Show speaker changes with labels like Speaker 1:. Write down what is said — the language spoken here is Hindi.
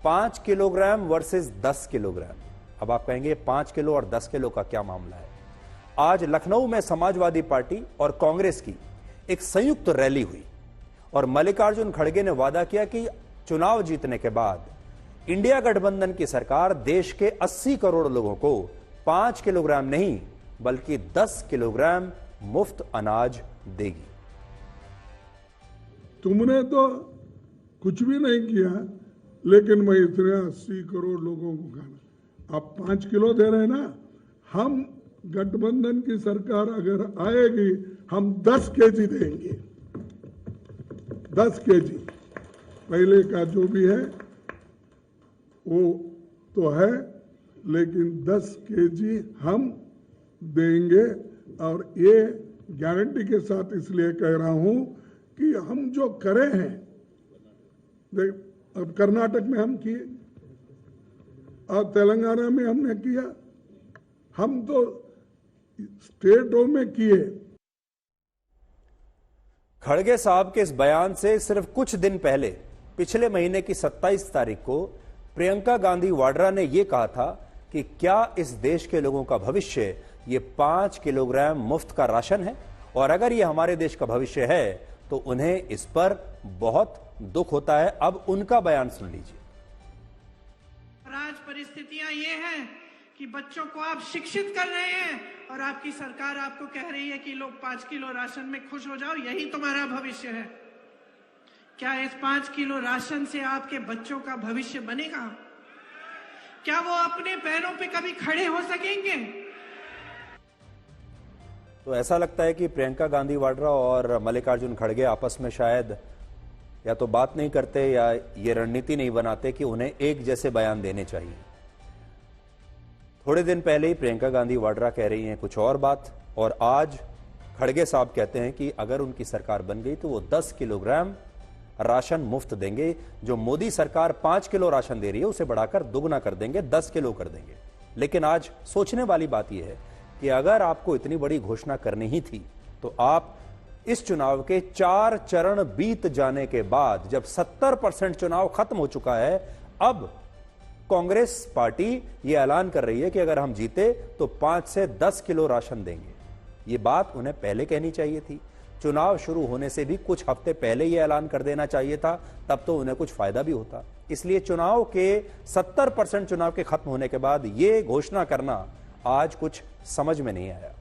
Speaker 1: 5 किलोग्राम वर्सेस 10 किलोग्राम। अब आप कहेंगे 5 किलो और 10 किलो का क्या मामला है। आज लखनऊ में समाजवादी पार्टी और कांग्रेस की एक संयुक्त रैली हुई और मल्लिकार्जुन खड़गे ने वादा किया कि चुनाव जीतने के बाद इंडिया गठबंधन की सरकार देश के 80 करोड़ लोगों को 5 किलोग्राम नहीं बल्कि 10 किलोग्राम मुफ्त अनाज देगी।
Speaker 2: तुमने तो कुछ भी नहीं किया, लेकिन मैं इतने 80 करोड़ लोगों को खाना, आप 5 किलो दे रहे हैं ना। हम गठबंधन की सरकार अगर आएगी, हम 10 केजी देंगे, 10 केजी। पहले का जो भी है वो तो है, लेकिन 10 केजी हम देंगे। और ये गारंटी के साथ इसलिए कह रहा हूं कि हम जो करे हैं, अब कर्नाटक में हम किए और तेलंगाना में हमने किया, हम तो स्टेटों में किए।
Speaker 1: खड़गे साहब के इस बयान से सिर्फ कुछ दिन पहले पिछले महीने की 27 तारीख को प्रियंका गांधी वाड्रा ने यह कहा था कि क्या इस देश के लोगों का भविष्य ये 5 किलोग्राम मुफ्त का राशन है, और अगर ये हमारे देश का भविष्य है तो उन्हें इस पर बहुत दुख होता है। अब उनका बयान सुन लीजिए।
Speaker 3: आज परिस्थितियां ये हैं कि बच्चों को आप शिक्षित कर रहे हैं और आपकी सरकार आपको कह रही है कि लोग 5 किलो राशन में खुश हो जाओ, यही तुम्हारा भविष्य है। क्या इस 5 किलो राशन से आपके बच्चों का भविष्य बनेगा? क्या वो अपने पैरों पे कभी खड़े हो सकेंगे?
Speaker 1: तो ऐसा लगता है कि प्रियंका गांधी वाड्रा और मल्लिकार्जुन खड़गे आपस में शायद या तो बात नहीं करते या ये रणनीति नहीं बनाते कि उन्हें एक जैसे बयान देने चाहिए। थोड़े दिन पहले ही प्रियंका गांधी वाड्रा कह रही हैं कुछ और बात, और आज खड़गे साहब कहते हैं कि अगर उनकी सरकार बन गई तो वो 10 किलोग्राम राशन मुफ्त देंगे। जो मोदी सरकार 5 किलो राशन दे रही है उसे बढ़ाकर दुगना कर देंगे, 10 किलो कर देंगे। लेकिन आज सोचने वाली बात यह है कि अगर आपको इतनी बड़ी घोषणा करनी ही थी तो आप इस चुनाव के 4 चरण बीत जाने के बाद, जब 70% चुनाव खत्म हो चुका है, अब कांग्रेस पार्टी यह ऐलान कर रही है कि अगर हम जीते तो 5 से 10 किलो राशन देंगे। ये बात उन्हें पहले कहनी चाहिए थी। चुनाव शुरू होने से भी कुछ हफ्ते पहले यह ऐलान कर देना चाहिए था, तब तो उन्हें कुछ फायदा भी होता। इसलिए चुनाव के 70% चुनाव के खत्म होने के बाद यह घोषणा करना आज कुछ समझ में नहीं आया।